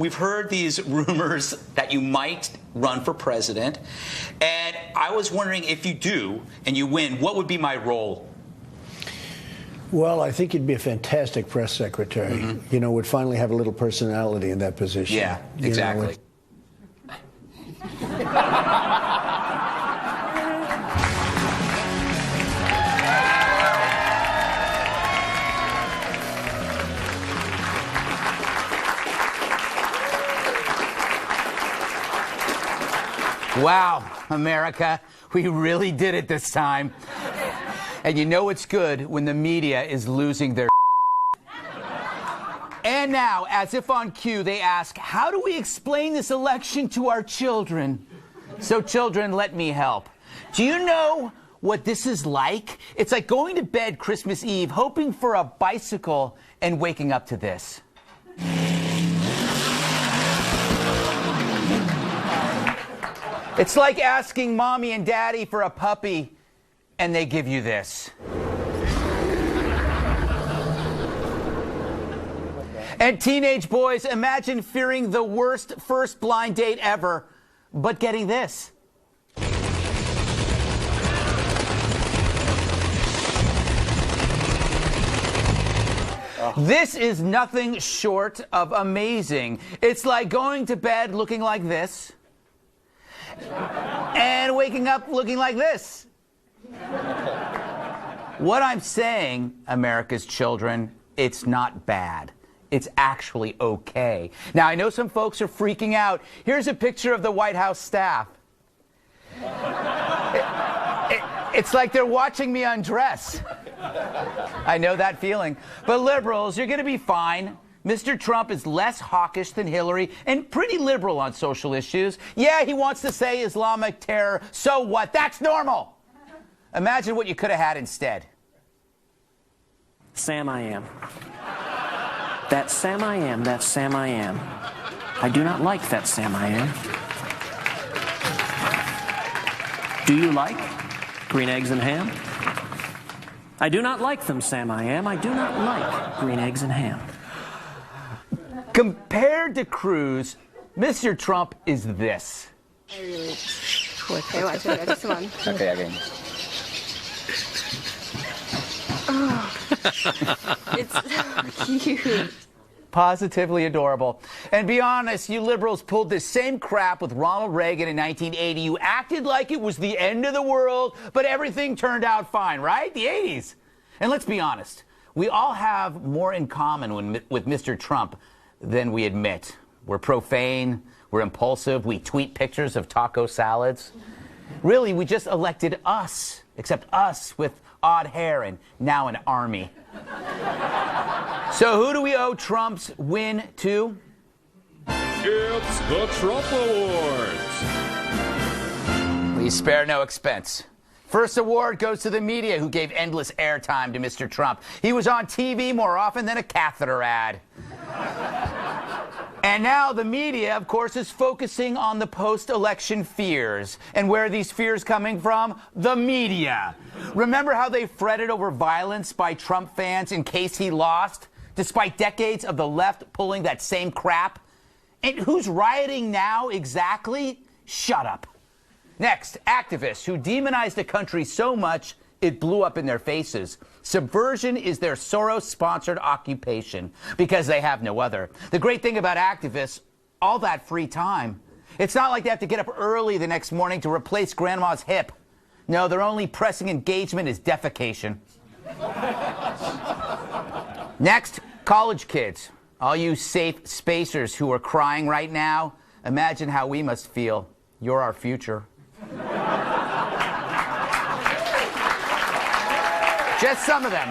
we've heard these rumors that you might run for president, and I was wondering if you do and you win, what would be my role? Well, I think you'd be a fantastic press secretary. You know, would finally have a little personality in that position. Yeah, exactly. Wow, America, we really did it this time. And you know it's good when the media is losing their And now, as if on cue, they ask, how do we explain this election to our children? So children, let me help. Do you know what this is like? It's like going to bed Christmas Eve, hoping for a bicycle, and waking up to this. It's like asking mommy and daddy for a puppy, and they give you this. And teenage boys, imagine fearing the worst first blind date ever, but getting this. This is nothing short of amazing. It's like going to bed looking like this and waking up looking like this. What I'm saying, America's children, it's not bad. It's actually okay. Now, I know some folks are freaking out. Here's a picture of the White House staff. It's like they're watching me undress. I know that feeling. But liberals, you're going to be fine. Mr. Trump is less hawkish than Hillary and pretty liberal on social issues. Yeah, he wants to say Islamic terror. So what? That's normal. Imagine what you could have had instead. Sam I am. That Sam I am, that Sam I am. I do not like that Sam I am. Do you like green eggs and ham? I do not like them, Sam I am. I do not like green eggs and ham. Compared to Cruz, Mr. Trump is this. Okay, watch it. Just one. Okay. Oh, it's so cute. Positively adorable. And be honest, you liberals pulled this same crap with Ronald Reagan in 1980. You acted like it was the end of the world, but everything turned out fine, right? The 80s. And let's be honest, we all have more in common with Mr. Trump than we admit. We're profane, we're impulsive, we tweet pictures of taco salads. Really, we just elected us, except us with odd hair and now an army. So who do we owe Trump's win to? It's the Trump Awards. We spare no expense. First award goes to the media, who gave endless airtime to Mr. Trump. He was on TV more often than a catheter ad. And now the media, of course, is focusing on the post-election fears. And where are these fears coming from? The media. Remember how they fretted over violence by Trump fans in case he lost, despite decades of the left pulling that same crap? And who's rioting now exactly? Shut up. Next, activists who demonized the country so much it blew up in their faces. Subversion is their Soros-sponsored occupation because they have no other. The great thing about activists, all that free time. It's not like they have to get up early the next morning to replace grandma's hip. No, their only pressing engagement is defecation. Next, college kids. All you safe spacers who are crying right now, imagine how we must feel. You're our future. Just some of them.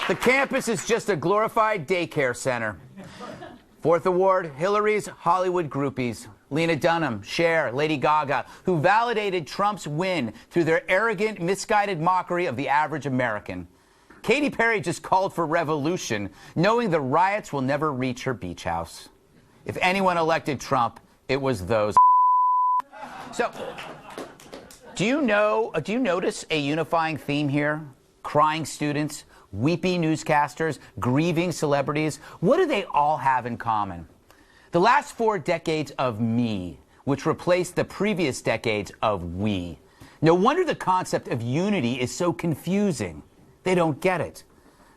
The campus is just a glorified daycare center. Fourth award, Hillary's Hollywood groupies. Lena Dunham, Cher, Lady Gaga, who validated Trump's win through their arrogant, misguided mockery of the average American. Katy Perry just called for revolution, knowing the riots will never reach her beach house. If anyone elected Trump, it was those. So, do you notice a unifying theme here? Crying students, weepy newscasters, grieving celebrities. What do they all have in common? The last 4 decades of me, which replaced the previous decades of we. No wonder the concept of unity is so confusing. They don't get it.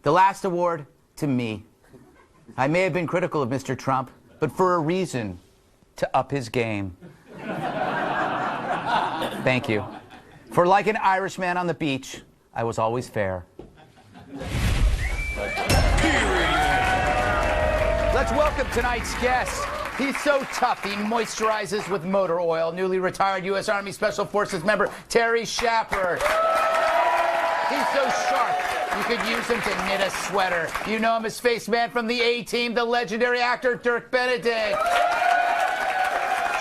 The last award, to me. I may have been critical of Mr. Trump, but for a reason, to up his game. Thank you. For like an Irishman on the beach, I was always fair. Let's welcome tonight's guest. He's so tough, he moisturizes with motor oil. Newly retired U.S. Army Special Forces member Terry Shepard. He's so sharp, you could use him to knit a sweater. You know him as Spaceman from the A-Team, the legendary actor Dirk Benedict.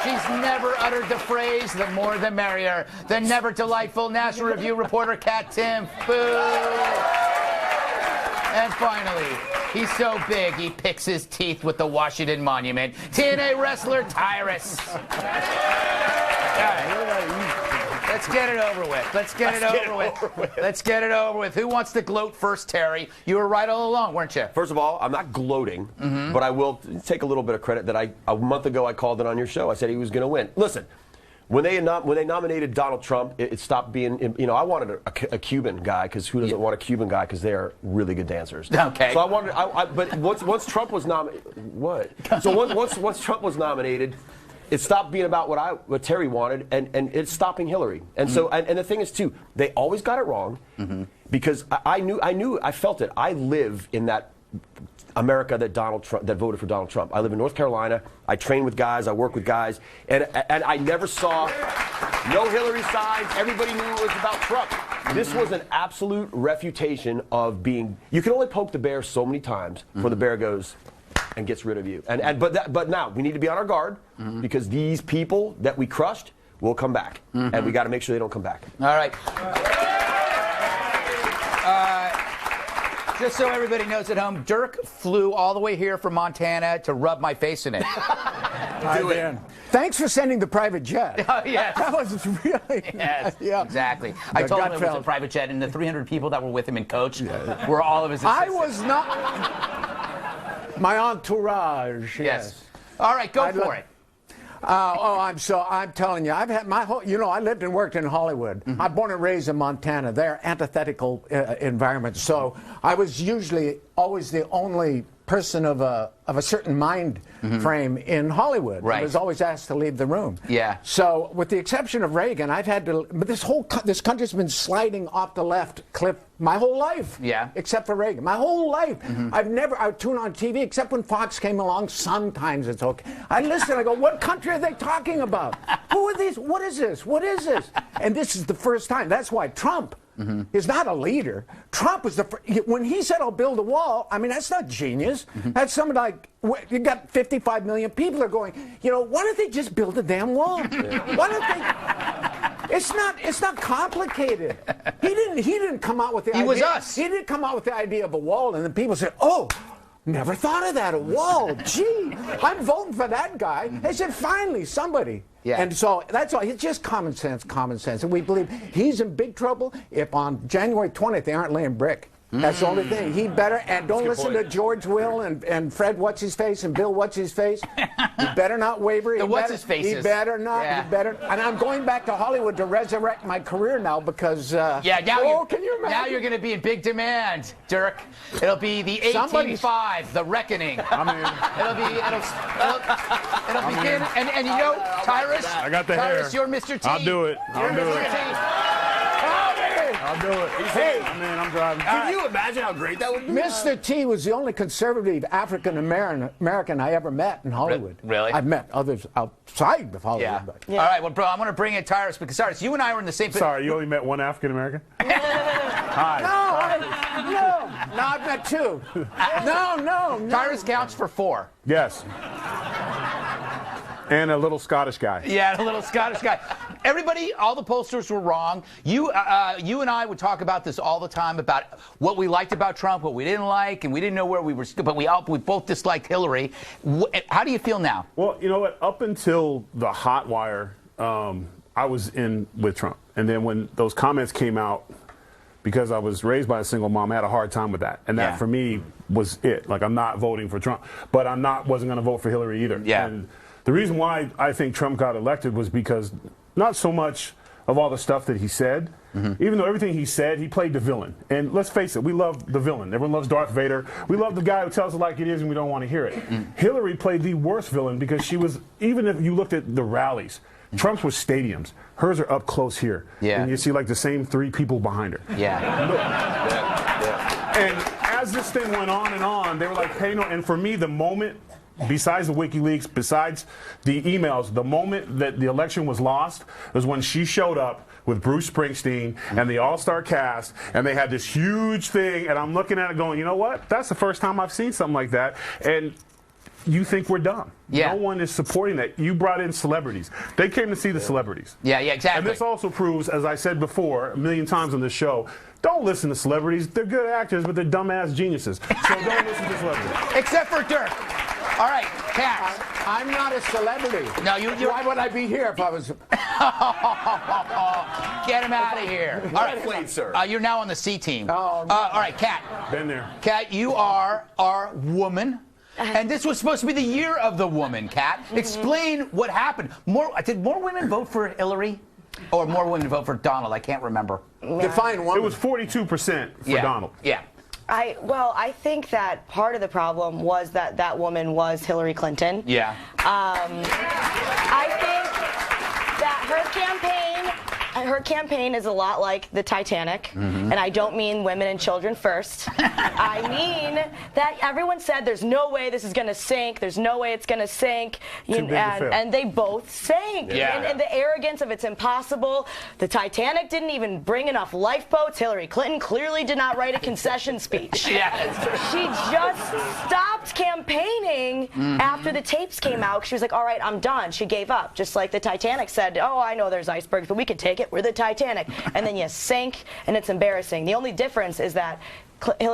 She's never uttered the phrase, the more the merrier. The never delightful National Review reporter Kat Tim. Boo! And finally, he's so big he picks his teeth with the Washington Monument. TNA wrestler Tyrus. All right. Let's get it over with. Let's get it over with. Who wants to gloat first, Terry? You were right all along, weren't you? First of all, I'm not gloating, but I will take a little bit of credit that a month ago I called it on your show. I said he was going to win. Listen. When they nominated Donald Trump, it stopped being, you know, I wanted a Cuban guy, because who doesn't want a Cuban guy, because they're really good dancers. Okay. So I wanted, but once Trump was nominated, what? So once Trump was nominated, it stopped being about what Terry wanted, and it's stopping Hillary. And so, and the thing is too, they always got it wrong, because I felt it. I live in that America that voted for Donald Trump. I live in North Carolina. I train with guys. I work with guys, and I never saw no Hillary signs. Everybody knew it was about Trump. This was an absolute refutation of being. You can only poke the bear so many times before the bear goes and gets rid of you. But now we need to be on our guard, because these people that we crushed will come back, and we got to make sure they don't come back. All right. Just so everybody knows at home, Dirk flew all the way here from Montana to rub my face in it. Thanks for sending the private jet. Oh, yes. That was really... Yes, yeah. exactly. I told him it was a private jet, and the 300 people that were with him in coach were all of his assistants. I was not... My entourage, yes. All right, go for it. I'm telling you, I've had my whole, I lived and worked in Hollywood. I'm born and raised in Montana. They're antithetical environments. So I was usually always the only person of a certain mind frame in Hollywood. Right. I was always asked to leave the room. Yeah. So with the exception of Reagan, I've had to, but this country's been sliding off the left cliff my whole life. Yeah. Except for Reagan. My whole life. I would tune on TV, except when Fox came along. Sometimes it's okay. I listen, I go, what country are they talking about? Who are these? What is this? What is this? And this is the first time. That's why Trump is not a leader. Trump was when he said, I'll build a wall, I mean, that's not genius. That's somebody like, you got 55 million people that are going, why don't they just build a damn wall? Why don't they? It's not complicated. He didn't come out with the idea. He was us. He didn't come out with the idea of a wall, and then people said, oh, never thought of that, a wall. Gee, I'm voting for that guy. They said, finally, somebody. Yeah. And so that's all. It's just common sense. And we believe he's in big trouble if on January 20th they aren't laying brick. That's the only thing. He better, and don't listen to George Will and Fred What's-His-Face and Bill What's-His-Face. He better not waver. The What's-His-Faces. He better not. Yeah. He better. And I'm going back to Hollywood to resurrect my career now because. Now can you imagine? Now you're going to be in big demand, Dirk. It'll be the 18-5, the reckoning. It'll begin. And Tyrus. I got the Tyrus, hair. You're Mr. T. I'll do it. You're Mr. T. I'll do it. Hey, I'm driving. Can you imagine how great that would be? Mr. T was the only conservative African American I ever met in Hollywood. Really? I've met others outside of Hollywood. Yeah. But. All right, well, bro, I'm going to bring in Tyrus because, Tyrus, you and I were in the same. Sorry, you only met one African American? Hi. No, I've met two. No. Tyrus counts for 4. Yes. And a little Scottish guy. Yeah, a little Scottish guy. Everybody, all the pollsters were wrong. You and I would talk about this all the time, about what we liked about Trump, what we didn't like, and we didn't know where we were, but we both disliked Hillary. How do you feel now? Well, you know what? Up until the hot wire, I was in with Trump. And then when those comments came out, because I was raised by a single mom. I had a hard time with that, and that for me was it. Like, I'm not voting for Trump, but wasn't going to vote for Hillary either. Yeah. And the reason why I think Trump got elected was because not so much of all the stuff that he said. Even though everything he said, he played the villain. And let's face it, we love the villain. Everyone loves Darth Vader. We love the guy who tells it like it is and we don't want to hear it. Hillary played the worst villain because she was, even if you looked at the rallies, Trump's was stadiums. Hers are up close here. Yeah. And you see like the same 3 people behind her. Yeah. And as this thing went on, they were like, hey, no. And for me, the moment, besides the WikiLeaks, besides the emails, the moment that the election was lost was when she showed up with Bruce Springsteen and the all-star cast, and they had this huge thing, and I'm looking at it going, you know what? That's the first time I've seen something like that. And you think we're dumb. Yeah. No one is supporting that. You brought in celebrities. They came to see the celebrities. Yeah, exactly. And this also proves, as I said before a million times on this show, don't listen to celebrities. They're good actors, but they're dumbass geniuses. So don't listen to celebrities. Except for Dirk. All right, Kat. I'm not a celebrity. No, Why would I be here if I was? Get him out of here. All right, played, sir. You're now on the C team. Oh, no. All right, Kat. Been there. Kat, you are our woman. And this was supposed to be the year of the woman, Kat. Explain what happened. Did more women vote for Hillary? Or more women vote for Donald? I can't remember. Define woman. It was 42% for Donald. Yeah. I think that part of the problem was that woman was Hillary Clinton. Yeah. I think that her campaign is a lot like the Titanic, and I don't mean women and children first. I mean that everyone said there's no way this is going to sink, there's no way it's going to sink, and they both sank. Yeah. And the arrogance of it's impossible. The Titanic didn't even bring enough lifeboats. Hillary Clinton clearly did not write a concession speech. Yes. She just stopped campaigning after the tapes came out. She was like, all right, I'm done. She gave up. Just like the Titanic said, oh, I know there's icebergs, but we can take it. We're the Titanic. And then you sank, and it's embarrassing. The only difference is that Hillary